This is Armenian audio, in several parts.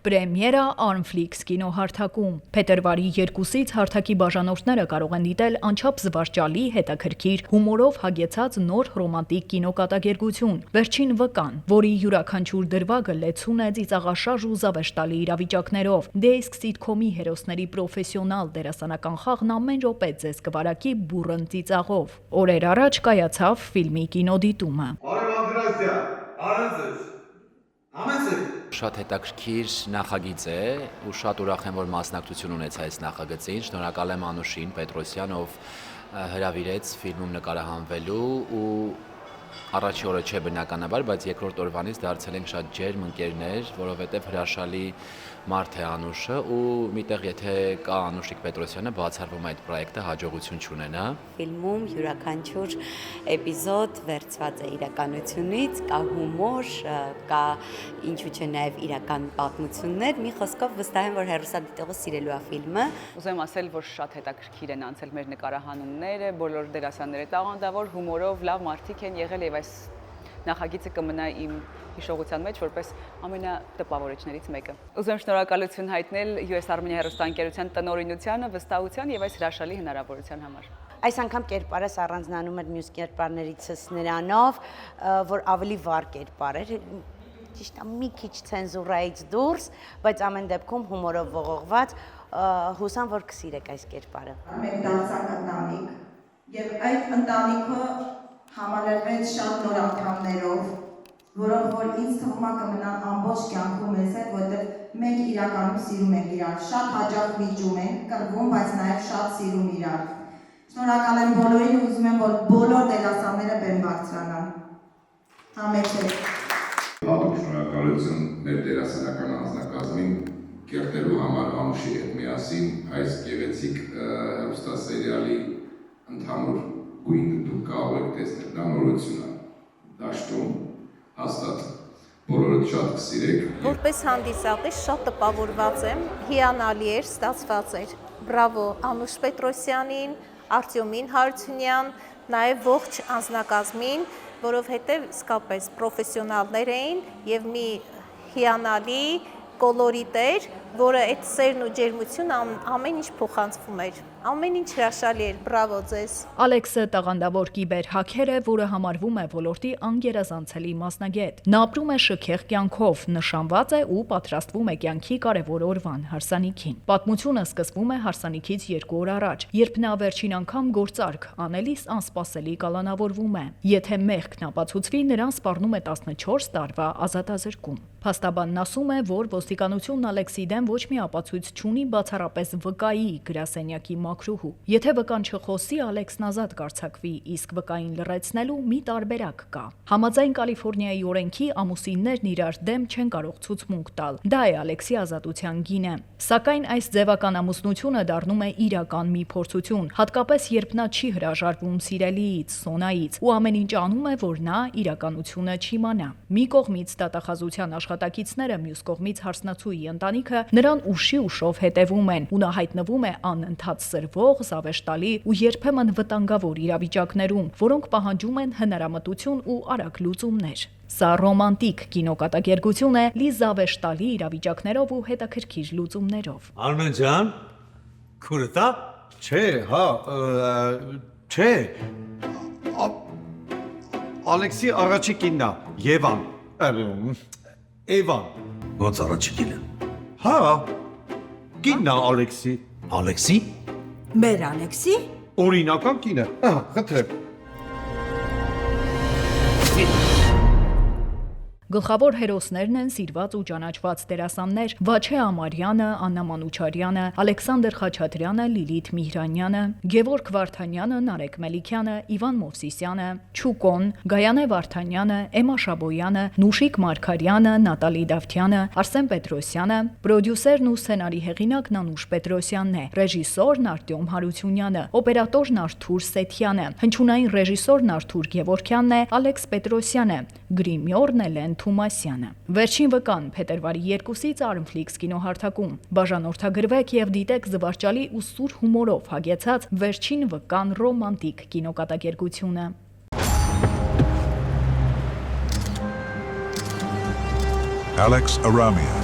Պրեմիերա Armflix կինոհարթակում։ Փետրվարի 2-ից հարթակի բաժանորդները կարող են դիտել անչափ զվարճալի, հետաքրքիր, հումորով հագեցած նոր ռոմանտիկ կինոկատակերգություն Վերջին վկան, որի յուրաքանչյուր դրվագը լեցուն է ծիծաղաշարժ ու զավեշտալի իրավիճակներով։ Դե իսկ սիթքոմի հերոսների պրոֆեսիոնալ դերասանական խաղն ամեն րոպե ձեզ կվարակի բուռն ծիծաղով։ Օրեր առաջ կայացավ ֆիլմի կինոդիտումը։ Շատ հետաքրքիր նախագիծ է ու շատ ուրախ եմ, որ մասնակցություն ունեցա այս նախագծին։ Շնորհակալ եմ Անուշին Պետրոսյան, ով հրավիրեց ֆիլմում նկարահանվելու ու առաջի օրը չէ բնականաբար, բայց երկրորդ օրվանից դարձել ենք շատ ջերմ ընկերներ, որովհետև հրաշալի մարդ է Անուշը ու միտեղ եթե կա Անուշիկ Պետրոսյանը, բացառվում այդ պրոյեկտը հաջողություն չունենա։ Ֆիլմում յուրաքանչյուր էպիզոդ վերցված է իրականությունից, կա հումոր, կա ինչու՞ չէ նաև իրական պատմություններ, մի խոսքով վստահ եմ, որ հեռուստադիտողը սիրելու է ֆիլմը։ Ուզում ասել, որ շատ հետաքրքիր են անցել մեր նկարահանումները, բոլոր դերասանները տաղանդավոր, հումորով, լավ մարդիկ են եղել եւ այս նախագիծը կմնա իմ հիշողության մեջ որպես ամենատպավորիչներից մեկը։ Ուզում եմ շնորհակալություն հայտնել US Armenia հեռուստաընկերության տնօրինությանը, վստահության եւ այս հրաշալի հնարավորության համար։ Այս անգամ կերպարս առանձնանում էր մյուս կերպարներիցս նրանով, որ ավելի վառ կերպար էր, ճիշտ է մի քիչ ցենզուրայից դուրս, բայց ամեն դեպքում հումորով ողողված, հուսամ որ կսիրեք այս կերպարը։ Մենք դարձանք ընտանիք եւ այդ ընտանիքը համալրվեց շատ նոր անդամներով, որոնք որ ինձ թվում է կմնան ամբողջ կյանքում մեզ հետ, որտեղ մենք իրականում սիրում ենք իրար, շատ հաճախ միջում ենք, կռվում, բայց նաև շատ սիրում իրար։ Շնորհակալ եմ բոլորին, ուզում եմ, որ բոլոր դերասանները բեմ բարձրանան։ Համեցեք։ Հատուկ շնորհակալություն մեր դերասանական անձնակազմին կերտելու համար Անուշի հետ միասին այս գեղեցիկ հեռուստասերիալի ընդհանուր գույնը դուք կարող եք տեսնել, դա նորություն է դաշտում, հաստատ բոլորդ շատ կսիրեք։ Որպես հանդիսատես շատ տպավորված եմ, հիանալի էր, ստացված էր։ Բրավո Անուշ Պետրոսյանին, Արտյոմին Հարությունյան, նաև ողջ անձնակազմին, որովհետև իսկապես պրոֆեսիոնալներ էին եւ մի հիանալի կոլորիտ էր, որը այդ սերն ու ջերմությունը ամեն ինչ փոխանցվում էր։ Ամեն ինչ հրաշալի էր, բրավո ձեզ։ Ալեքսը տաղանդավոր կիբեր հաքեր է, որը համարվում է ոլորտի անգերազանցելի մասնագետ։ Նա ապրում է շքեղ կյանքով, նշանված է ու պատրաստվում է կյանքի կարևոր օրվան հարսանիքին։ Պատմությունը սկսվում է հարսանիքից 2 օր առաջ, երբ նա վերջին անգամ գործարք անելիս անսպասելի կալանավորվում է։ Եթե մեղքն ապացուցվի, նրան սպառնում է 14 տարվա ազատազրկում։ Փաստաբանն ասում է, որ ոստիկանությունն Ալեքսի դեմ ոչ մի ապացույց չունի, բացառապես վկայի գրասենյակի մաքրուհու։ Եթե վկան չխոսի, Ալեքսն ազատ կարձակվի, իսկ վկային լռեցնելու մի տարբերակ կա։ Համաձայն Կալիֆոռնիայի օրենքի ամուսիններն իրար դեմ չեն կարող ցուցմունք տալ։ Դա է Ալեքսի ազատության գինը։ Սակայն այս ձևական ամուսնությունը դառնում է իրական մի փորձություն, հատկապես երբ նա չի հրաժարվում սիրելիից, Սոնայից, ու ամեն ինչ անում է, որ նա իրականությունը չիմանա։ Մի կողմից դատախազության աշխատակիցները, մյուս կողմից հարսնացուի ընտանիքը նրան ուշի ուշով հետևում են, ու նա հայտնվում է անընդհատ սրվող, զավեշտալի ու երբեմն վտանգավոր իրավիճակներում, որոնք պահանջում են հնարամտություն ու արագ լուծումներ։ Սա ռոմանտիկ կինոկատակերգություն է, լի զավեշտալի իրավիճակներով ու հետաքրքիր լուծումներով։ Արմեն ջան, քուրտա։ Չէ, հա, չէ։ Ալեքսի առաջի կինն է, Եվան։ Էվան։ Ոնց առաջի կինը։ Հա, կինն է Ալեքսի։ Ալեքսի։ Մեր Ալեքսի։ Օրինական կինը։ Ահա, խնդրեմ։ Գլխավոր հերոսներն են սիրված ու ճանաչված դերասաններ Վաչե Ամարյանը, Աննա Մանուչարյանը, Ալեքսանդր Խաչատրյանը, Լիլիթ Միհրանյանը, Գևորգ Վարդանյանը, Նարեկ Մելիքյանը, Իվան Մովսիսյանը, Չուկոն, Գայանե Վարդանյանը, Էմա Շաբոյանը, Նուշիկ Մարգարյանը, Նատալի Դավթյանը, Արսեն Պետրոսյանը, պրոդյուսերն ու սցենարի հեղինակն Անուշ Պետրոսյանն է, ռեժիսորն Արտյոմ Հարությունյանը, օպերատորն Արթուր Սեթյանը, հնչյունային ռեժիսորն Արթուր Գևորգյանն է, Ալեքս Պետրոսյանը, գրիմյորն Էլեն Թումասյանը։ Վերջին վկան փետրվարի 2-ից Armflix կինոհարթակում։ Բաժանորդագրվեք եւ դիտեք զվարճալի ու սուր հումորով հագեցած Վերջին վկան ռոմանտիկ կինոկատակերգությունը։ Alex Aramian,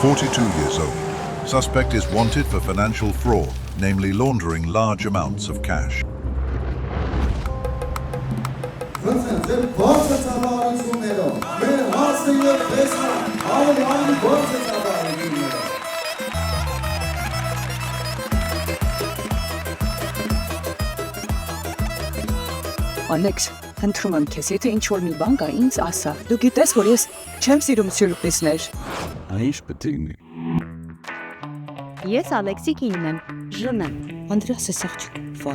42 years old. Suspect is wanted for financial fraud, namely laundering large amounts of cash. Ալեքս, խնդրում եմ քեզ, եթե ինչ-որ մի բան կա, ինձ ասա։ Դու գիտես, որ ես չեմ սիրում սյուրպրիզներ։ Ինչ պետք է լինի։ Ես Ալեքսի կինն եմ, Ժնը։ Անդրեաս է սաղ չկվա։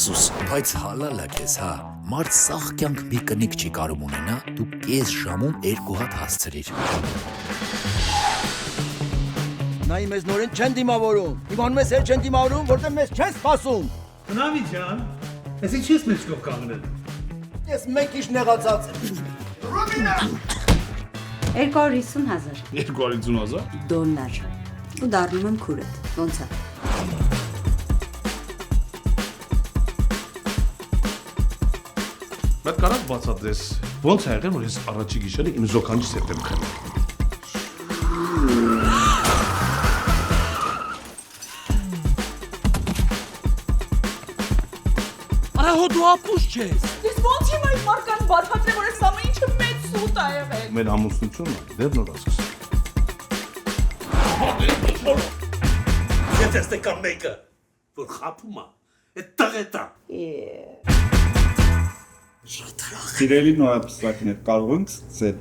Սուս, բայց հալալ է քեզ, հա։ Մարդ սաղ կյանք մի կնիկ չի կարում ունենա, դու կես ժամում 2 հատ հասցրիր։ Նայ մեզ նորեն չեն դիմավորում։ Իմանում ես էլ չեն դիմավորում, որտեղ մեզ չեն սպասում։ Տնավի ջան, ես ինչ ես մեզ կով կանգնել։ Ես մեկ իշ նեղացած եմ։ Ռոբինա 250,000 250,000 դոլար։ Ու դառնում եմ քուրդ։ Ոնց է։ Բայց կարա՞ք բացատրես, ոնց է եղել, որ ես առաջի գիշերը իմ զոքանչից հետ եմ խմել։ Արա հո դու ապուշ չես։ Ես ոնց եմ այդ մարդկան բացատրեմ, որ այս ամեն ինչը մեծ սուտ է եղել։ Մեր ամուսնությունը դեռ նոր ասես։ Եթե ստեկա մեկը, որ խապում է, այդ տղետա։ Սիրելի նորապսակներ, կարող ենք սկսել։